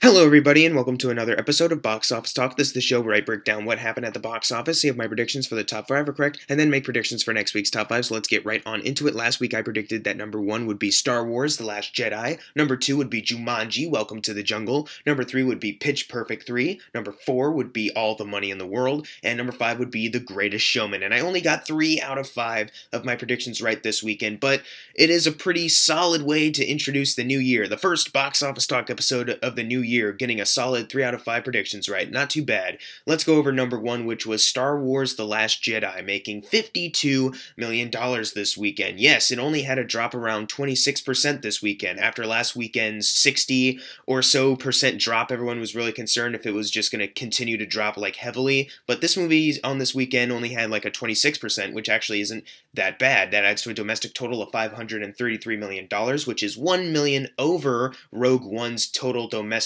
Hello, everybody, and welcome to another episode of Box Office Talk. This is the show where I break down what happened at the box office, see if my predictions for the top 5 are correct, and then make predictions for next week's top 5. So let's get right on into it. Last week I predicted that number 1 would be Star Wars: The Last Jedi, number 2 would be Jumanji: Welcome to the Jungle, number 3 would be Pitch Perfect 3, number 4 would be All the Money in the World, and number 5 would be The Greatest Showman. And I only got 3 out of 5 of my predictions right this weekend, but it is a pretty solid way to introduce the new year. The first Box Office Talk episode of the new year, getting a solid 3 out of 5 predictions right. Not too bad. Let's go over number 1, which was Star Wars: The Last Jedi, making $52 million this weekend. Yes, it only had a drop around 26% this weekend. After last weekend's 60 or so percent drop, everyone was really concerned if it was just going to continue to drop like heavily. But this movie on this weekend only had like a 26%, which actually isn't that bad. That adds to a domestic total of $533 million, which is $1 million over Rogue One's total domestic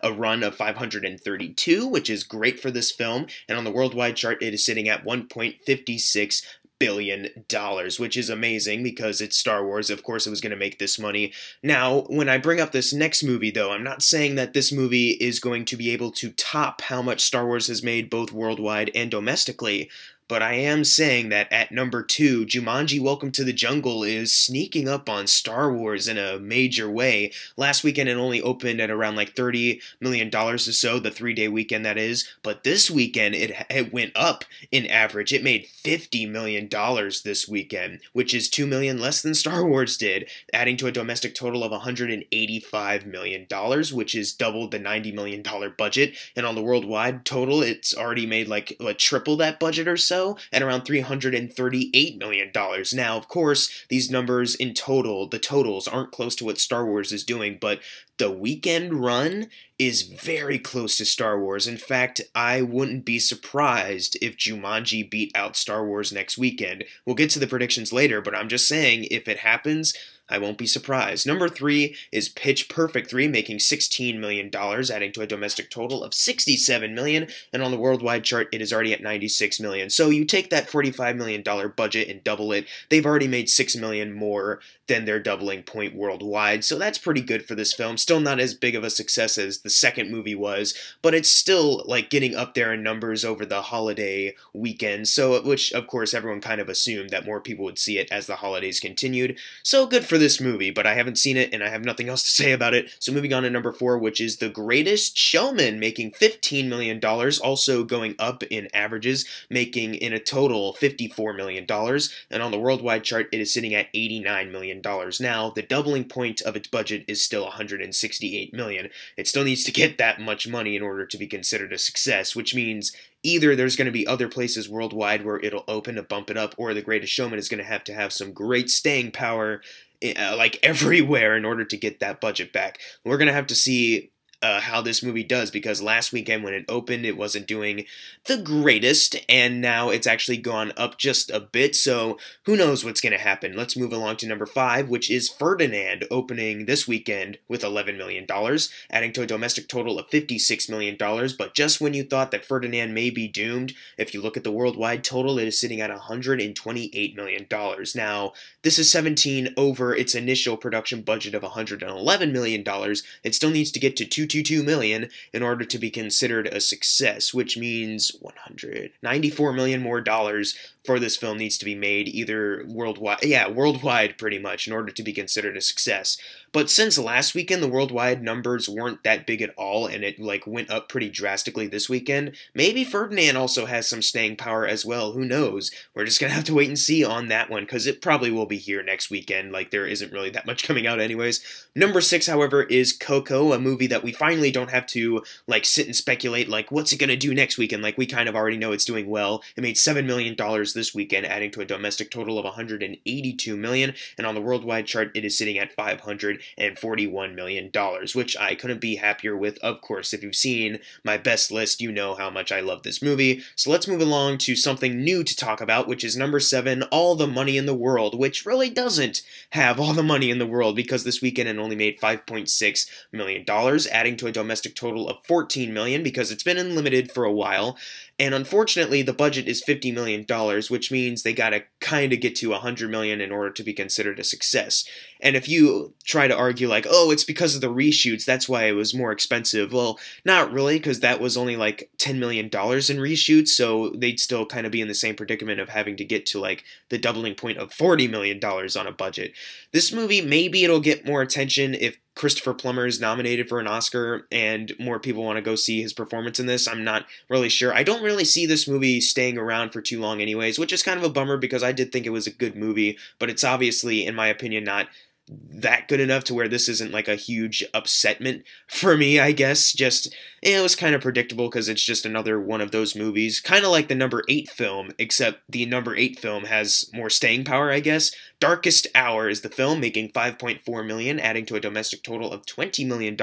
run of 532, which is great for this film. And on the worldwide chart, it is sitting at $1.56 billion, which is amazing because it's Star Wars. Of course, it was going to make this money. Now, when I bring up this next movie, though, I'm not saying that this movie is going to be able to top how much Star Wars has made both worldwide and domestically. But I am saying that at number 2, Jumanji: Welcome to the Jungle is sneaking up on Star Wars in a major way. Last weekend it only opened at around like $30 million or so, the 3-day weekend that is. But this weekend it went up in average. It made $50 million this weekend, which is $2 million less than Star Wars did, adding to a domestic total of $185 million, which is double the $90 million budget. And on the worldwide total, it's already made like triple that budget or so, at around $338 million. Now, of course, these numbers in total, the totals aren't close to what Star Wars is doing, but the weekend run is very close to Star Wars. In fact, I wouldn't be surprised if Jumanji beat out Star Wars next weekend. We'll get to the predictions later, but I'm just saying, if it happens, I won't be surprised. Number 3 is Pitch Perfect 3, making $16 million, adding to a domestic total of $67 million, and on the worldwide chart, it is already at $96 million. So you take that $45 million budget and double it, they've already made $6 million more than their doubling point worldwide, so that's pretty good for this film. Still not as big of a success as the second movie was, but it's still like getting up there in numbers over the holiday weekend, so which of course everyone kind of assumed that more people would see it as the holidays continued. So good for this movie, but I haven't seen it and I have nothing else to say about it. So moving on to number 4, which is The Greatest Showman, making $15 million, also going up in averages, making in a total $54 million, and on the worldwide chart it is sitting at $89 million. Now, the doubling point of its budget is still $168 million. It still needs to get that much money in order to be considered a success, which means either there's going to be other places worldwide where it'll open to bump it up, or The Greatest Showman is going to have some great staying power like everywhere in order to get that budget back. We're going to have to see how this movie does, because last weekend when it opened it wasn't doing the greatest, and now it's actually gone up just a bit, so who knows what's going to happen. Let's move along to number 5, which is Ferdinand, opening this weekend with $11 million, adding to a domestic total of $56 million, but just when you thought that Ferdinand may be doomed, if you look at the worldwide total, it is sitting at $128 million. Now, this is 17 over its initial production budget of $111 million. It still needs to get to $222 million in order to be considered a success, which means $194 million more dollars for this film needs to be made, either worldwide pretty much, in order to be considered a success. But since last weekend the worldwide numbers weren't that big at all, and it like went up pretty drastically this weekend, maybe Ferdinand also has some staying power as well. Who knows? We're just gonna have to wait and see on that one, because it probably will be here next weekend. Like, there isn't really that much coming out anyways. Number 6, however, is Coco, a movie that we finally don't have to like sit and speculate like what's it gonna do next weekend. Like, we kind of already know it's doing well. It made $7 million this weekend, adding to a domestic total of $182 million, and on the worldwide chart it is sitting at $541 million, which I couldn't be happier with. Of course, if you've seen my best list, you know how much I love this movie. So let's move along to something new to talk about, which is number 7, All the Money in the World, which really doesn't have all the money in the world, because this weekend it only made $5.6 million, adding to a domestic total of $14 million, because it's been unlimited for a while. And unfortunately, the budget is $50 million, which means they gotta kind of get to $100 million in order to be considered a success. And if you try to argue like, oh, it's because of the reshoots, that's why it was more expensive. Well, not really, because that was only like $10 million in reshoots, so they'd still kind of be in the same predicament of having to get to like the doubling point of $40 million on a budget. This movie, maybe it'll get more attention if Christopher Plummer is nominated for an Oscar and more people want to go see his performance in this. I'm not really sure. I don't really see this movie staying around for too long anyways, which is kind of a bummer because I did think it was a good movie, but it's obviously, in my opinion, not that good enough to where this isn't like a huge upsetment for me, I guess. Just, it was kind of predictable because it's just another one of those movies. Kind of like the number 8 film, except the number 8 film has more staying power, I guess. Darkest Hour is the film, making $5.4 million, adding to a domestic total of $20 million,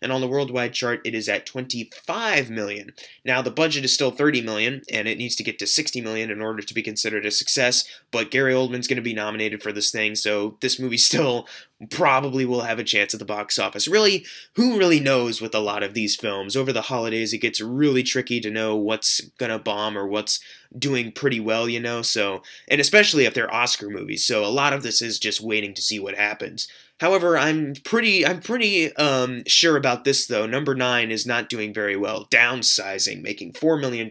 and on the worldwide chart it is at $25 million. Now the budget is still $30 million, and it needs to get to $60 million in order to be considered a success, but Gary Oldman's going to be nominated for this thing, so this movie still probably will have a chance at the box office. Really, who really knows with a lot of these films? Over the holidays, it gets really tricky to know what's gonna bomb or what's doing pretty well, you know, so, and especially if they're Oscar movies, so a lot of this is just waiting to see what happens. However, I'm pretty sure about this though. Number 9 is not doing very well. Downsizing, making $4 million,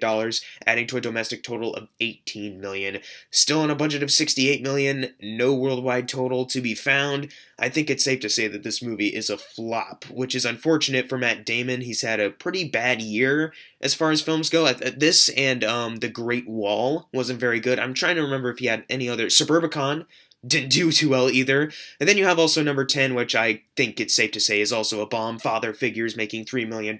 adding to a domestic total of $18 million. Still on a budget of $68 million, no worldwide total to be found. I think it's safe to say that this movie is a flop, which is unfortunate for Matt Damon. He's had a pretty bad year as far as films go. This and The Great Wall wasn't very good. I'm trying to remember if he had any other. Suburbicon didn't do too well either. And then you have also number 10, which I think it's safe to say is also a bomb. Father Figures, making $3 million,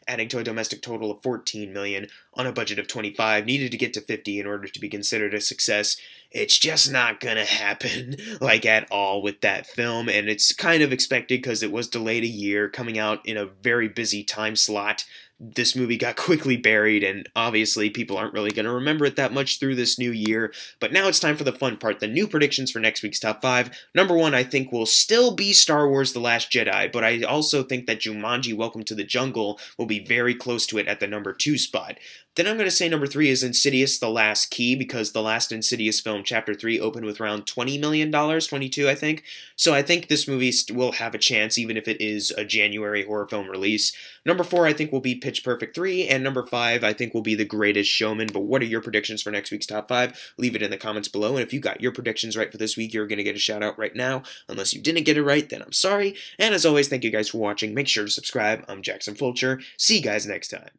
adding to a domestic total of $14 million on a budget of $25. Needed to get to $50 in order to be considered a success. It's just not gonna happen, like, at all with that film, and it's kind of expected because it was delayed a year, coming out in a very busy time slot. This movie got quickly buried, and obviously people aren't really going to remember it that much through this new year. But now it's time for the fun part, the new predictions for next week's Top 5. Number 1, I think, will still be Star Wars The Last Jedi, but I also think that Jumanji Welcome to the Jungle will be very close to it at the number 2 spot. Then I'm going to say number 3 is Insidious The Last Key, because the last Insidious film, Chapter 3, opened with around $20 million, 22 I think. So I think this movie will have a chance, even if it is a January horror film release. Number 4, I think, will be Pitch Perfect 3, and number 5, I think, will be The Greatest Showman. But what are your predictions for next week's Top 5? Leave it in the comments below, and if you got your predictions right for this week, you're going to get a shout out right now. Unless you didn't get it right, then I'm sorry. And as always, thank you guys for watching. Make sure to subscribe. I'm Jackson Fulcher. See you guys next time.